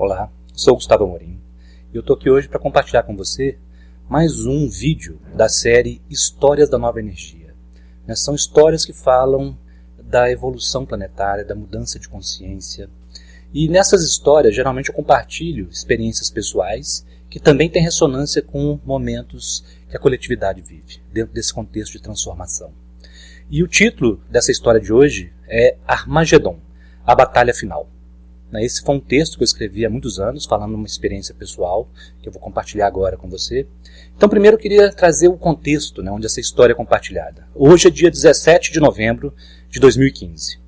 Olá, sou Gustavo Amorim e eu estou aqui hoje para compartilhar com você mais um vídeo da série Histórias da Nova Energia. São histórias que falam da evolução planetária, da mudança de consciência. E nessas histórias, geralmente eu compartilho experiências pessoais que também têm ressonância com momentos que a coletividade vive, dentro desse contexto de transformação. E o título dessa história de hoje é Armagedon, a Batalha Final. Esse foi um texto que eu escrevi há muitos anos, falando de uma experiência pessoal, que eu vou compartilhar agora com você. Então, primeiro eu queria trazer o contexto, onde essa história é compartilhada. Hoje é dia 17 de novembro de 2015,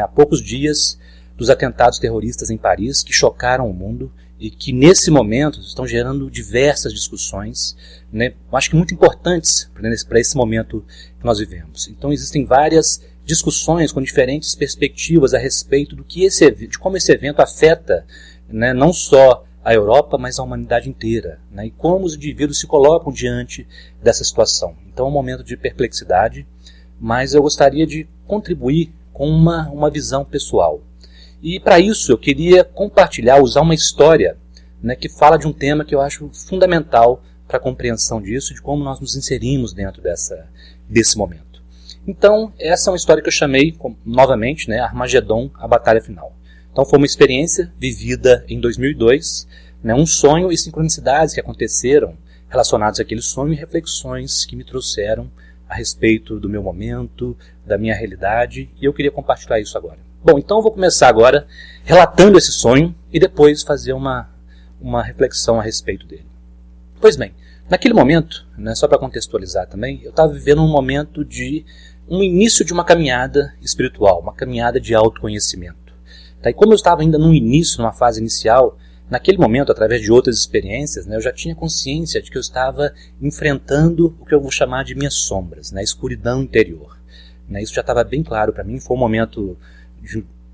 há poucos dias dos atentados terroristas em Paris, que chocaram o mundo e que, nesse momento, estão gerando diversas discussões, eu acho que muito importantes para esse momento que nós vivemos. Então, existem várias discussões com diferentes perspectivas a respeito de como esse evento afeta não só a Europa, mas a humanidade inteira, e como os indivíduos se colocam diante dessa situação. Então é um momento de perplexidade, mas eu gostaria de contribuir com uma visão pessoal. E para isso eu queria compartilhar, usar uma história que fala de um tema que eu acho fundamental para a compreensão disso, de como nós nos inserimos dentro desse momento. Então, essa é uma história que eu chamei, novamente, Armagedon, a Batalha Final. Então, foi uma experiência vivida em 2002, um sonho e sincronicidades que aconteceram relacionados àquele sonho e reflexões que me trouxeram a respeito do meu momento, da minha realidade, e eu queria compartilhar isso agora. Bom, então eu vou começar agora relatando esse sonho e depois fazer uma reflexão a respeito dele. Pois bem, naquele momento, só para contextualizar também, eu estava vivendo um momento de um início de uma caminhada espiritual, uma caminhada de autoconhecimento. E como eu estava ainda no início, numa fase inicial, naquele momento, através de outras experiências, eu já tinha consciência de que eu estava enfrentando o que eu vou chamar de minhas sombras, a escuridão interior. Isso já estava bem claro para mim, foi um momento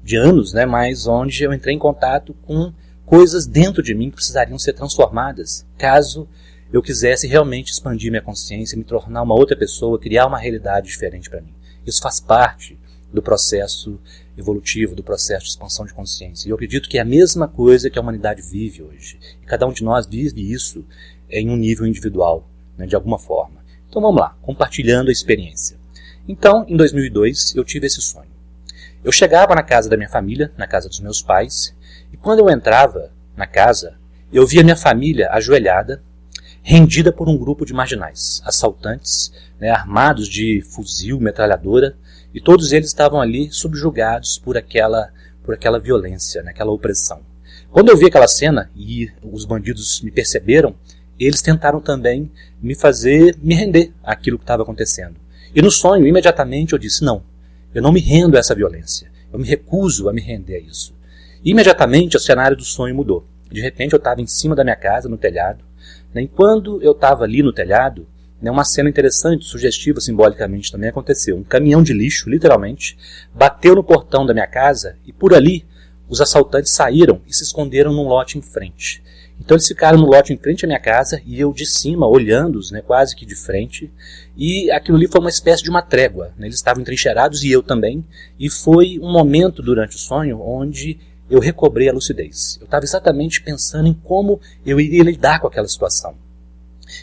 de anos, mas onde eu entrei em contato com coisas dentro de mim que precisariam ser transformadas, caso eu quisesse realmente expandir minha consciência, me tornar uma outra pessoa, criar uma realidade diferente para mim. Isso faz parte do processo evolutivo, do processo de expansão de consciência. E eu acredito que é a mesma coisa que a humanidade vive hoje. E cada um de nós vive isso em um nível individual, de alguma forma. Então vamos lá, compartilhando a experiência. Então, em 2002, eu tive esse sonho. Eu chegava na casa da minha família, na casa dos meus pais, e quando eu entrava na casa, eu via minha família ajoelhada, rendida por um grupo de marginais, assaltantes, armados de fuzil, metralhadora, e todos eles estavam ali subjugados por aquela violência, aquela opressão. Quando eu vi aquela cena e os bandidos me perceberam, eles tentaram também me fazer me render àquilo que estava acontecendo. E no sonho, imediatamente, eu disse, não, eu não me rendo a essa violência, eu me recuso a me render a isso. E, imediatamente o cenário do sonho mudou. De repente eu estava em cima da minha casa, no telhado, e quando eu estava ali no telhado, uma cena interessante, sugestiva simbolicamente também aconteceu. Um caminhão de lixo, literalmente, bateu no portão da minha casa e por ali os assaltantes saíram e se esconderam num lote em frente. Então eles ficaram no lote em frente à minha casa e eu de cima, olhando-os, quase que de frente, e aquilo ali foi uma espécie de uma trégua. Eles estavam entrincheirados e eu também, e foi um momento durante o sonho onde eu recobrei a lucidez. Eu estava exatamente pensando em como eu iria lidar com aquela situação.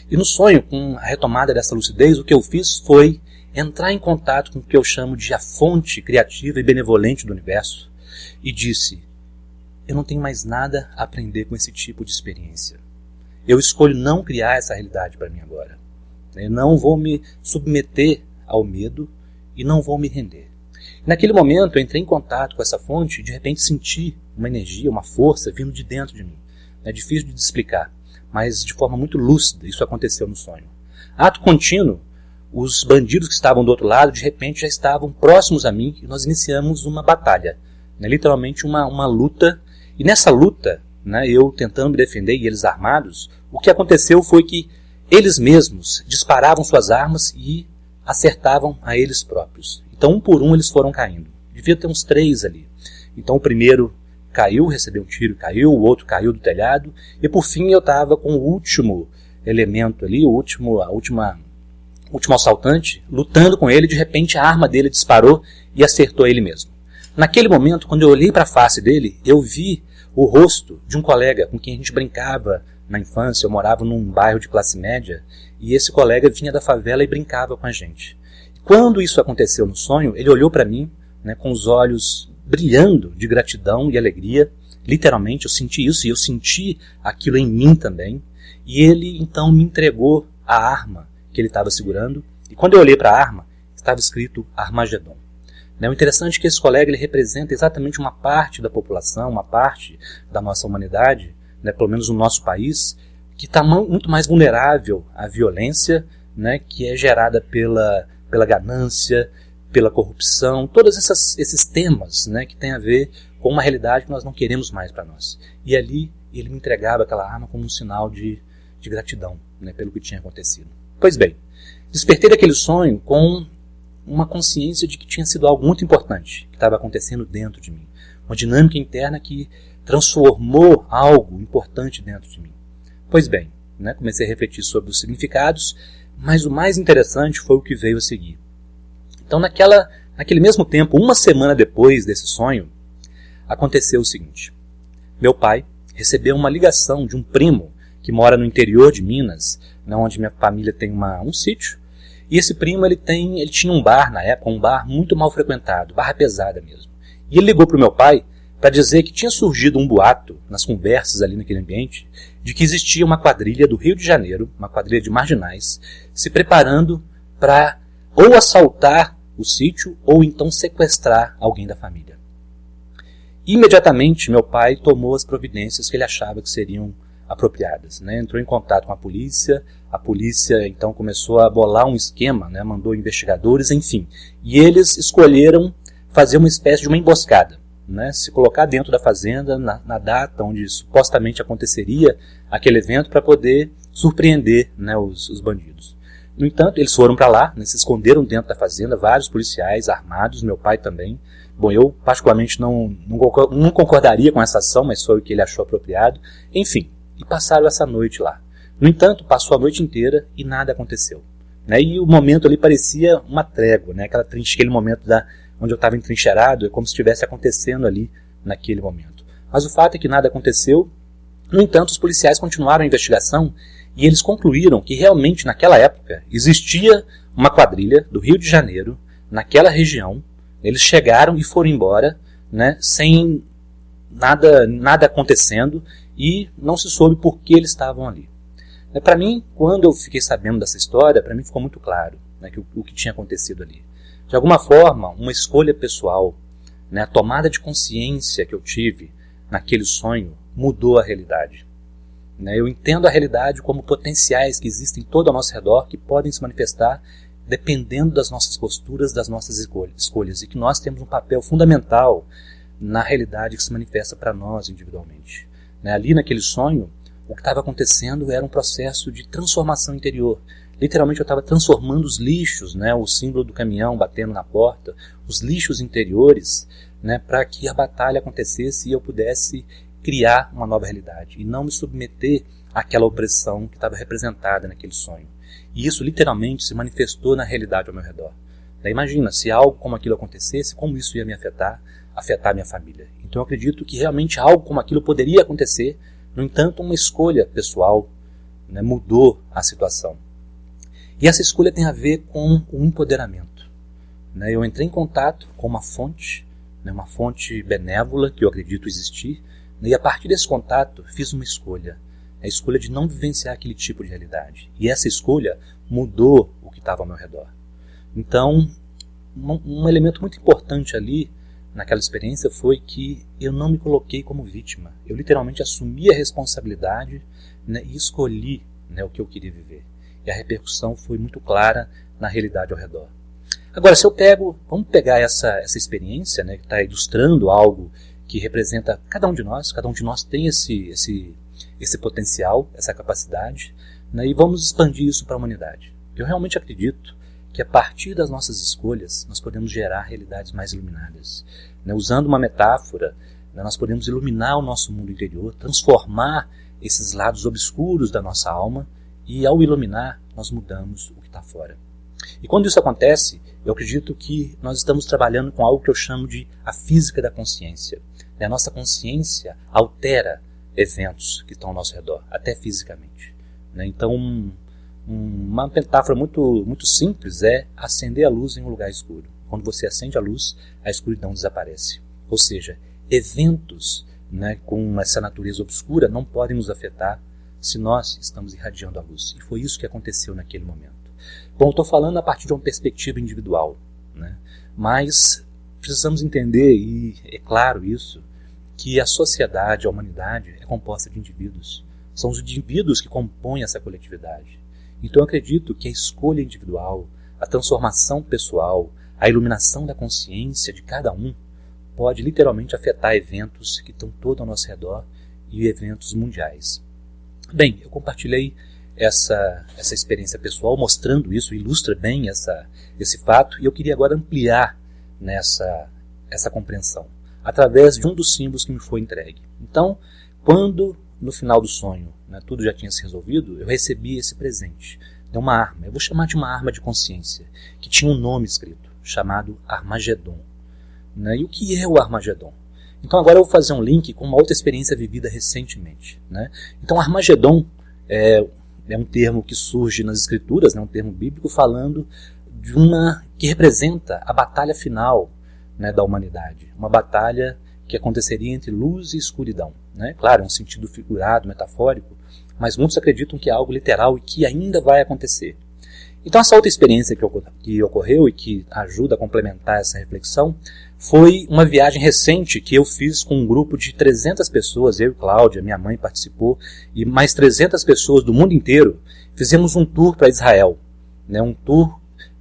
E no sonho, com a retomada dessa lucidez, o que eu fiz foi entrar em contato com o que eu chamo de a fonte criativa e benevolente do universo e disse, eu não tenho mais nada a aprender com esse tipo de experiência. Eu escolho não criar essa realidade para mim agora. Eu não vou me submeter ao medo e não vou me render. Naquele momento eu entrei em contato com essa fonte e de repente senti uma energia, uma força vindo de dentro de mim. É difícil de explicar, mas de forma muito lúcida isso aconteceu no sonho. Ato contínuo, os bandidos que estavam do outro lado de repente já estavam próximos a mim e nós iniciamos uma batalha, literalmente uma luta. E nessa luta, eu tentando me defender e eles armados, o que aconteceu foi que eles mesmos disparavam suas armas e acertavam a eles próprios. Então, um por um, eles foram caindo. Devia ter uns 3 ali. Então, o primeiro caiu, recebeu um tiro, caiu, o outro caiu do telhado, e por fim eu estava com o último elemento ali, o último assaltante, lutando com ele, de repente a arma dele disparou e acertou ele mesmo. Naquele momento, quando eu olhei para a face dele, eu vi o rosto de um colega com quem a gente brincava na infância. Eu morava num bairro de classe média e esse colega vinha da favela e brincava com a gente. Quando isso aconteceu no sonho, ele olhou para mim, né, com os olhos brilhando de gratidão e alegria. Literalmente eu senti isso e eu senti aquilo em mim também. E ele então me entregou a arma que ele estava segurando. E quando eu olhei para a arma, estava escrito Armagedon. O interessante é que esse colega ele representa exatamente uma parte da população, uma parte da nossa humanidade, né, pelo menos no nosso país, que está muito mais vulnerável à violência, né, que é gerada pela ganância, pela corrupção, todos esses temas, né, que tem a ver com uma realidade que nós não queremos mais para nós. E ali ele me entregava aquela arma como um sinal de gratidão, né, pelo que tinha acontecido. Pois bem, despertei daquele sonho com uma consciência de que tinha sido algo muito importante que estava acontecendo dentro de mim. Uma dinâmica interna que transformou algo importante dentro de mim. Pois bem, né, comecei a refletir sobre os significados, mas o mais interessante foi o que veio a seguir. Então, naquele mesmo tempo, uma semana depois desse sonho, aconteceu o seguinte. Meu pai recebeu uma ligação de um primo que mora no interior de Minas, onde minha família tem um sítio. E esse primo ele tinha um bar na época, um bar muito mal frequentado, barra pesada mesmo. E ele ligou para o meu pai para dizer que tinha surgido um boato nas conversas ali naquele ambiente de que existia uma quadrilha do Rio de Janeiro, uma quadrilha de marginais, se preparando para ou assaltar o sítio ou então sequestrar alguém da família. Imediatamente meu pai tomou as providências que ele achava que seriam apropriadas, né? Entrou em contato com a polícia então começou a bolar um esquema, né? Mandou investigadores, enfim. E eles escolheram fazer uma espécie de uma emboscada, né? Se colocar dentro da fazenda na data onde supostamente aconteceria aquele evento para poder surpreender, né, os bandidos. No entanto, eles foram para lá, né, se esconderam dentro da fazenda, vários policiais armados, meu pai também. Bom, eu particularmente não concordaria com essa ação, mas foi o que ele achou apropriado. Enfim, e passaram essa noite lá. No entanto, passou a noite inteira e nada aconteceu, né? E o momento ali parecia uma trégua, né? Aquele momento onde eu estava entrincheirado, é como se estivesse acontecendo ali naquele momento. Mas o fato é que nada aconteceu. No entanto, os policiais continuaram a investigação e eles concluíram que realmente naquela época existia uma quadrilha do Rio de Janeiro, naquela região. Eles chegaram e foram embora, né, sem nada acontecendo e não se soube por que eles estavam ali. Para mim, quando eu fiquei sabendo dessa história, para mim ficou muito claro, né, que o que tinha acontecido ali. De alguma forma, uma escolha pessoal, né, a tomada de consciência que eu tive naquele sonho mudou a realidade. Eu entendo a realidade como potenciais que existem todo ao nosso redor, que podem se manifestar dependendo das nossas posturas, das nossas escolhas, e que nós temos um papel fundamental na realidade que se manifesta para nós individualmente. Ali naquele sonho, o que estava acontecendo era um processo de transformação interior. Literalmente eu estava transformando os lixos, né, o símbolo do caminhão batendo na porta, os lixos interiores, né, para que a batalha acontecesse e eu pudesse criar uma nova realidade e não me submeter àquela opressão que estava representada naquele sonho. E isso literalmente se manifestou na realidade ao meu redor. Imagina, se algo como aquilo acontecesse, como isso ia me afetar a minha família. Então eu acredito que realmente algo como aquilo poderia acontecer, no entanto uma escolha pessoal, né, mudou a situação. E essa escolha tem a ver com o empoderamento. Eu entrei em contato com uma fonte benévola que eu acredito existir, e a partir desse contato fiz uma escolha. A escolha de não vivenciar aquele tipo de realidade. E essa escolha mudou o que estava ao meu redor. Então, um elemento muito importante ali, naquela experiência, foi que eu não me coloquei como vítima. Eu literalmente assumi a responsabilidade, né, e escolhi, né, o que eu queria viver. E a repercussão foi muito clara na realidade ao redor. Agora, vamos pegar essa experiência, né, que está ilustrando algo que representa cada um de nós tem esse potencial, essa capacidade, né, e vamos expandir isso para a humanidade. Eu realmente acredito que a partir das nossas escolhas nós podemos gerar realidades mais iluminadas. Usando uma metáfora, nós podemos iluminar o nosso mundo interior, transformar esses lados obscuros da nossa alma e ao iluminar nós mudamos o que está fora. E quando isso acontece, eu acredito que nós estamos trabalhando com algo que eu chamo de a física da consciência. A nossa consciência altera eventos que estão ao nosso redor, até fisicamente. Então, uma metáfora muito simples é acender a luz em um lugar escuro. Quando você acende a luz, a escuridão desaparece. Ou seja, eventos com essa natureza obscura não podem nos afetar se nós estamos irradiando a luz. E foi isso que aconteceu naquele momento. Bom, estou falando a partir de uma perspectiva individual, mas precisamos entender, e é claro isso, que a sociedade, a humanidade, é composta de indivíduos. São os indivíduos que compõem essa coletividade. Então eu acredito que a escolha individual, a transformação pessoal, a iluminação da consciência de cada um pode literalmente afetar eventos que estão todo ao nosso redor e eventos mundiais. Bem, eu compartilhei essa experiência pessoal mostrando isso, ilustra bem esse fato, e eu queria agora ampliar essa compreensão através de um dos símbolos que me foi entregue. Então, quando no final do sonho tudo já tinha se resolvido, eu recebi esse presente. É uma arma, eu vou chamar de uma arma de consciência, que tinha um nome escrito, chamado Armagedon. E o que é o Armagedon? Então agora eu vou fazer um link com uma outra experiência vivida recentemente. Então Armagedon é um termo que surge nas escrituras, um termo bíblico falando de que representa a batalha final da humanidade. Uma batalha que aconteceria entre luz e escuridão. Claro, é um sentido figurado, metafórico, mas muitos acreditam que é algo literal e que ainda vai acontecer. Então essa outra experiência que ocorreu e que ajuda a complementar essa reflexão foi uma viagem recente que eu fiz com um grupo de 300 pessoas, eu e Cláudia, minha mãe participou, e mais 300 pessoas do mundo inteiro. Fizemos um tour para Israel, um tour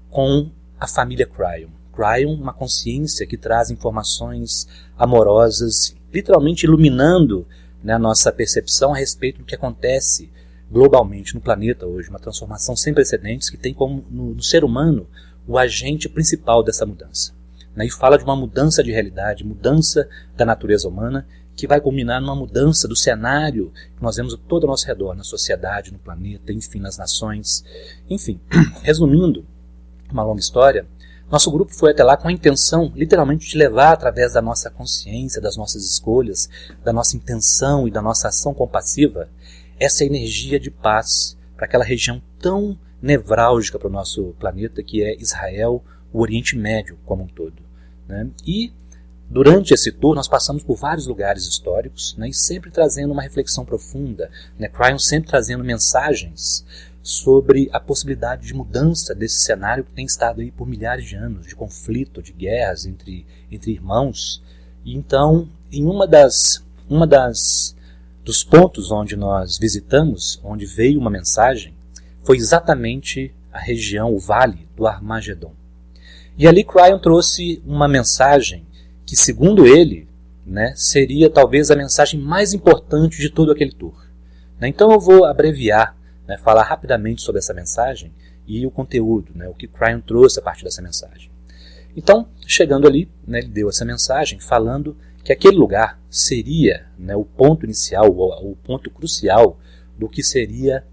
com a família Cryon. Cryon, uma consciência que traz informações amorosas, literalmente iluminando a nossa percepção a respeito do que acontece globalmente no planeta hoje, uma transformação sem precedentes que tem como no ser humano o agente principal dessa mudança. E fala de uma mudança de realidade, mudança da natureza humana, que vai culminar numa mudança do cenário que nós vemos todo ao nosso redor, na sociedade, no planeta, enfim, nas nações. Enfim, resumindo uma longa história, nosso grupo foi até lá com a intenção, literalmente, de levar através da nossa consciência, das nossas escolhas, da nossa intenção e da nossa ação compassiva, essa energia de paz para aquela região tão nevrálgica para o nosso planeta, que é Israel, o Oriente Médio como um todo. E durante esse tour nós passamos por vários lugares históricos, e sempre trazendo uma reflexão profunda, Cryon sempre trazendo mensagens sobre a possibilidade de mudança desse cenário que tem estado aí por milhares de anos, de conflito, de guerras entre irmãos. E então, em dos pontos onde nós visitamos, onde veio uma mensagem, foi exatamente a região, o vale do Armagedon. E ali Cryon trouxe uma mensagem que, segundo ele, seria talvez a mensagem mais importante de todo aquele tour. Então eu vou abreviar, falar rapidamente sobre essa mensagem e o conteúdo, o que Cryon trouxe a partir dessa mensagem. Então, chegando ali, ele deu essa mensagem falando que aquele lugar seria o ponto inicial, o ponto crucial do que seria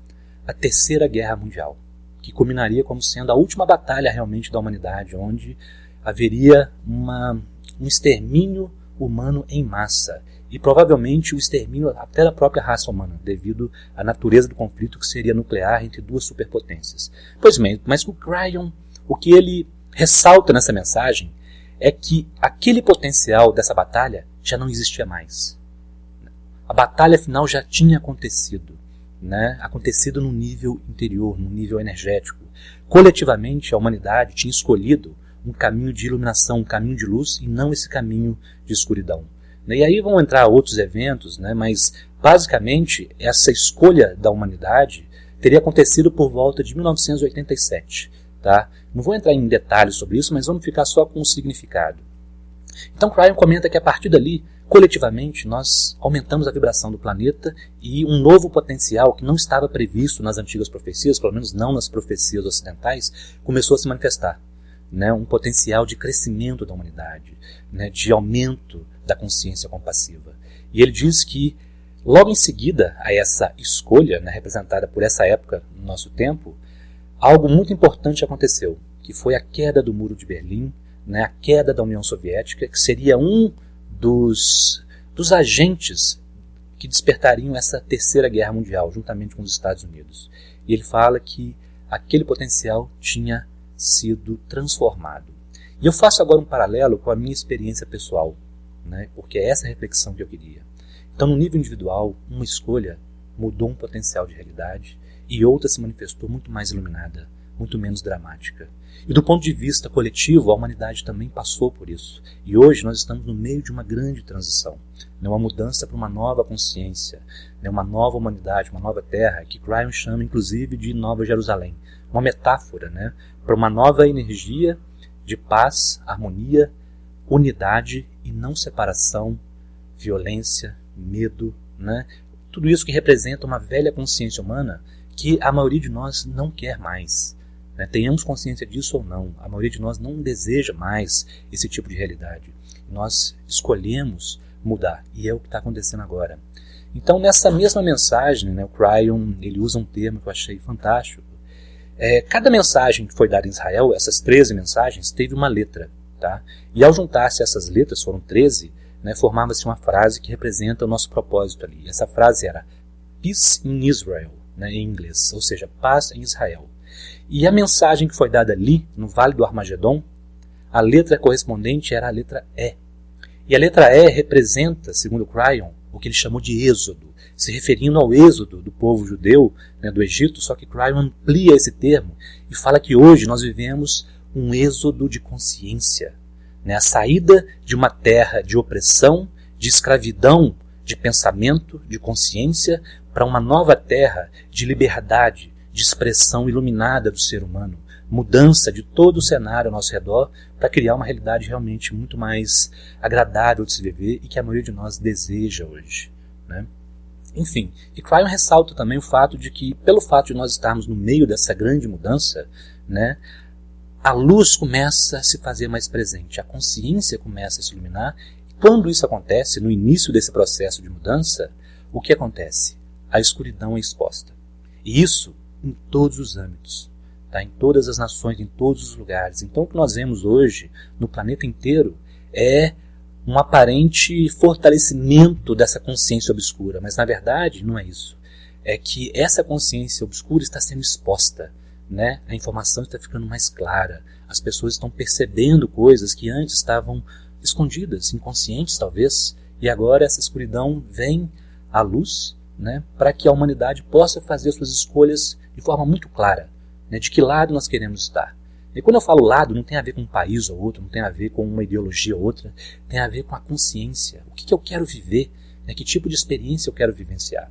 a Terceira Guerra Mundial, que culminaria como sendo a última batalha realmente da humanidade, onde haveria um extermínio humano em massa, e provavelmente o extermínio até da própria raça humana, devido à natureza do conflito que seria nuclear entre duas superpotências. Pois bem, mas o Cryon, o que ele ressalta nessa mensagem é que aquele potencial dessa batalha já não existia mais. A batalha final já tinha acontecido, acontecido no nível interior, no nível energético. Coletivamente, a humanidade tinha escolhido um caminho de iluminação, um caminho de luz, e não esse caminho de escuridão. E aí vão entrar outros eventos, mas basicamente essa escolha da humanidade teria acontecido por volta de 1987. Tá? Não vou entrar em detalhes sobre isso, mas vamos ficar só com o significado. Então Cryon comenta que a partir dali, coletivamente, nós aumentamos a vibração do planeta e um novo potencial que não estava previsto nas antigas profecias, pelo menos não nas profecias ocidentais, começou a se manifestar. Um potencial de crescimento da humanidade, de aumento da consciência compassiva. E ele diz que, logo em seguida a essa escolha, representada por essa época no nosso tempo, algo muito importante aconteceu, que foi a queda do Muro de Berlim, a queda da União Soviética, que seria um dos dos agentes que despertariam essa terceira guerra mundial, juntamente com os Estados Unidos. E ele fala que aquele potencial tinha sido transformado. E eu faço agora um paralelo com a minha experiência pessoal, né? Porque é essa reflexão que eu queria. Então, no nível individual, uma escolha mudou um potencial de realidade e outra se manifestou muito mais iluminada, muito menos dramática. E do ponto de vista coletivo, a humanidade também passou por isso. E hoje nós estamos no meio de uma grande transição, uma mudança para uma nova consciência, uma nova humanidade, uma nova terra, que Cryon chama inclusive de Nova Jerusalém. Uma metáfora, para uma nova energia de paz, harmonia, unidade e não separação, violência, medo, tudo isso que representa uma velha consciência humana que a maioria de nós não quer mais. Tenhamos consciência disso ou não, a maioria de nós não deseja mais esse tipo de realidade. Nós escolhemos mudar, e é o que está acontecendo agora. Então, nessa mesma mensagem, o Cryon ele usa um termo que eu achei fantástico. Cada mensagem que foi dada em Israel, essas 13 mensagens, teve uma letra. Tá? E ao juntar-se essas letras, foram 13, formava-se uma frase que representa o nosso propósito ali. Essa frase era Peace in Israel, em inglês, ou seja, paz em Israel. E a mensagem que foi dada ali, no Vale do Armagedon, a letra correspondente era a letra E. E a letra E representa, segundo Cryon, o que ele chamou de êxodo, se referindo ao êxodo do povo judeu do Egito, só que Cryon amplia esse termo e fala que hoje nós vivemos um êxodo de consciência, a saída de uma terra de opressão, de escravidão, de pensamento, de consciência, para uma nova terra de liberdade, de expressão iluminada do ser humano, mudança de todo o cenário ao nosso redor para criar uma realidade realmente muito mais agradável de se viver e que a maioria de nós deseja hoje. Enfim, e Cryon ressalta também o fato de que, pelo fato de nós estarmos no meio dessa grande mudança, a luz começa a se fazer mais presente, a consciência começa a se iluminar. E quando isso acontece, no início desse processo de mudança, o que acontece? A escuridão é exposta. E isso em todos os âmbitos, em todas as nações, em todos os lugares. Então o que nós vemos hoje no planeta inteiro é um aparente fortalecimento dessa consciência obscura, mas na verdade não é isso. É que essa consciência obscura está sendo exposta. A informação está ficando mais clara, as pessoas estão percebendo coisas que antes estavam escondidas, inconscientes talvez, e agora essa escuridão vem à luz, para que a humanidade possa fazer suas escolhas de forma muito clara, de que lado nós queremos estar. E quando eu falo lado, não tem a ver com um país ou outro, não tem a ver com uma ideologia ou outra, tem a ver com a consciência, o que eu quero viver, que tipo de experiência eu quero vivenciar.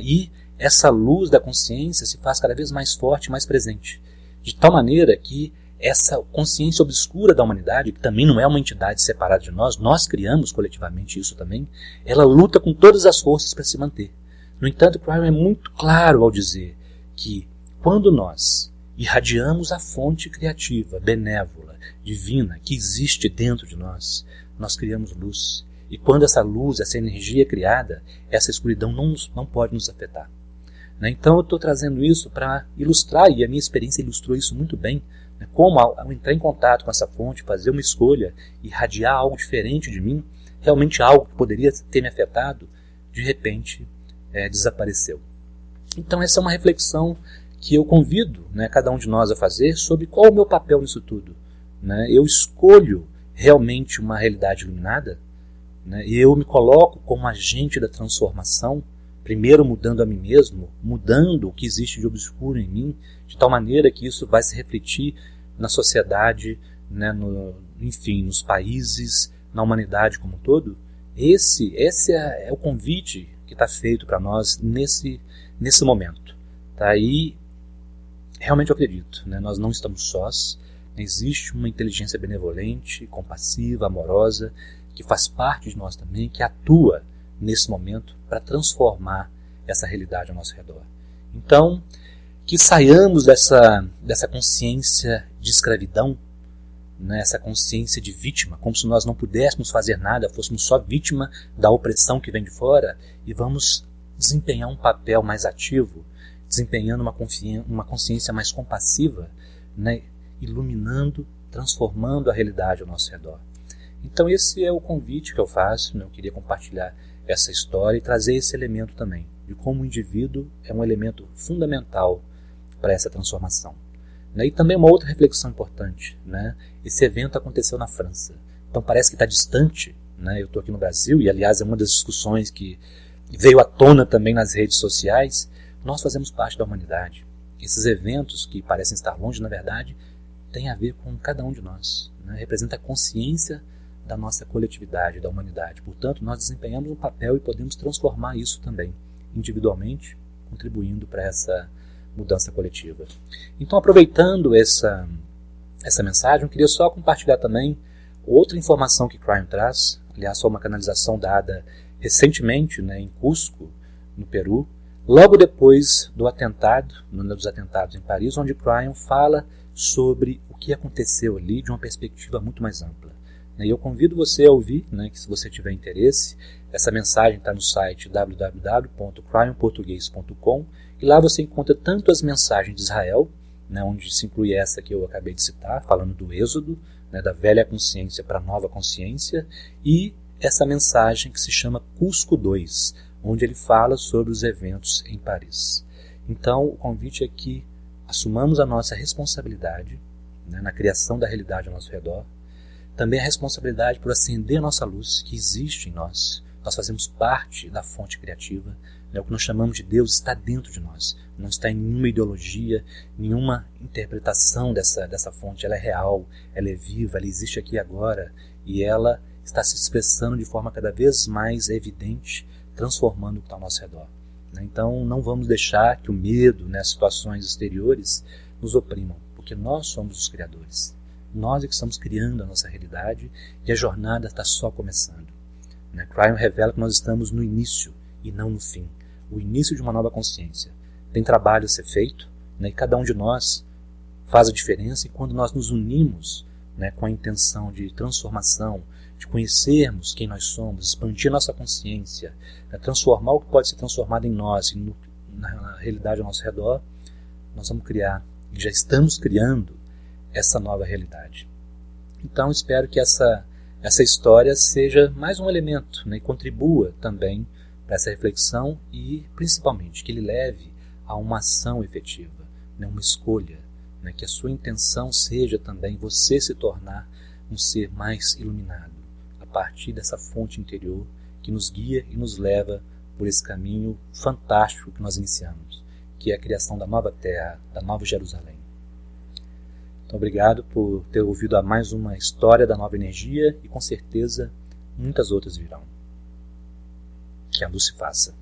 E essa luz da consciência se faz cada vez mais forte e mais presente, de tal maneira que essa consciência obscura da humanidade, que também não é uma entidade separada de nós criamos coletivamente isso também, ela luta com todas as forças para se manter. No entanto, Cryon é muito claro ao dizer que quando nós irradiamos a fonte criativa, benévola, divina, que existe dentro de nós, nós criamos luz. E quando essa luz, essa energia é criada, essa escuridão não pode nos afetar. Então eu estou trazendo isso para ilustrar, e a minha experiência ilustrou isso muito bem, como ao entrar em contato com essa fonte, fazer uma escolha, irradiar algo diferente de mim, realmente algo que poderia ter me afetado, de repente desapareceu. Então essa é uma reflexão que eu convido cada um de nós a fazer sobre qual é o meu papel nisso tudo. Eu escolho realmente uma realidade iluminada, e eu me coloco como agente da transformação, primeiro mudando a mim mesmo, mudando o que existe de obscuro em mim, de tal maneira que isso vai se refletir na sociedade, enfim, nos países, na humanidade como um todo. Esse é o convite que está feito para nós nesse momento. E realmente eu acredito, nós não estamos sós, existe uma inteligência benevolente, compassiva, amorosa, que faz parte de nós também, que atua nesse momento para transformar essa realidade ao nosso redor. Então, que saiamos dessa consciência de escravidão, essa consciência de vítima, como se nós não pudéssemos fazer nada, fôssemos só vítima da opressão que vem de fora, e vamos desempenhar um papel mais ativo, desempenhando uma consciência mais compassiva, iluminando, transformando a realidade ao nosso redor. Então esse é o convite que eu faço, né? Eu queria compartilhar essa história e trazer esse elemento também, de como o indivíduo é um elemento fundamental para essa transformação. E também uma outra reflexão importante, né? Esse evento aconteceu na França, então parece que está distante, né? Eu estou aqui no Brasil, e aliás é uma das discussões que veio à tona também nas redes sociais. Nós fazemos parte da humanidade. Esses eventos que parecem estar longe, na verdade, têm a ver com cada um de nós, né? Representa a consciência da nossa coletividade, da humanidade. Portanto, nós desempenhamos um papel e podemos transformar isso também, individualmente, contribuindo para essa mudança coletiva. Então, aproveitando essa mensagem, eu queria só compartilhar também outra informação que Cryon traz. Aliás, foi uma canalização dada recentemente, né, em Cusco, no Peru, logo depois do atentado, dos atentados em Paris, onde Cryon fala sobre o que aconteceu ali de uma perspectiva muito mais ampla. E eu convido você a ouvir, né, que se você tiver interesse, essa mensagem está no site www.cryonportugues.com, e lá você encontra tanto as mensagens de Israel, né, onde se inclui essa que eu acabei de citar, falando do êxodo, né, da velha consciência para a nova consciência, e essa mensagem que se chama Cusco 2, onde ele fala sobre os eventos em Paris. Então, o convite é que assumamos a nossa responsabilidade, né, na criação da realidade ao nosso redor, também a responsabilidade por acender a nossa luz que existe em nós. Nós fazemos parte da fonte criativa, né? O que nós chamamos de Deus está dentro de nós, não está em nenhuma ideologia, nenhuma interpretação dessa fonte. Ela é real, ela é viva, ela existe aqui agora, e ela está se expressando de forma cada vez mais evidente, transformando o que está ao nosso redor. Então não vamos deixar que o medo, né, as situações exteriores nos oprimam, porque nós somos os criadores. Nós é que estamos criando a nossa realidade e a jornada está só começando. Cryon revela que nós estamos no início e não no fim. O início de uma nova consciência. Tem trabalho a ser feito, né, e cada um de nós faz a diferença, e quando nós nos unimos, né, com a intenção de transformação, de conhecermos quem nós somos, expandir a nossa consciência, né, transformar o que pode ser transformado em nós e na realidade ao nosso redor, nós vamos criar, e já estamos criando, essa nova realidade. Então espero que essa história seja mais um elemento, né, e contribua também para essa reflexão e principalmente que ele leve a uma ação efetiva, né, uma escolha, né, que a sua intenção seja também você se tornar um ser mais iluminado a partir dessa fonte interior que nos guia e nos leva por esse caminho fantástico que nós iniciamos, que é a criação da nova Terra, da nova Jerusalém. Então, obrigado por ter ouvido a mais uma história da nova energia e com certeza muitas outras virão. Que a luz se faça.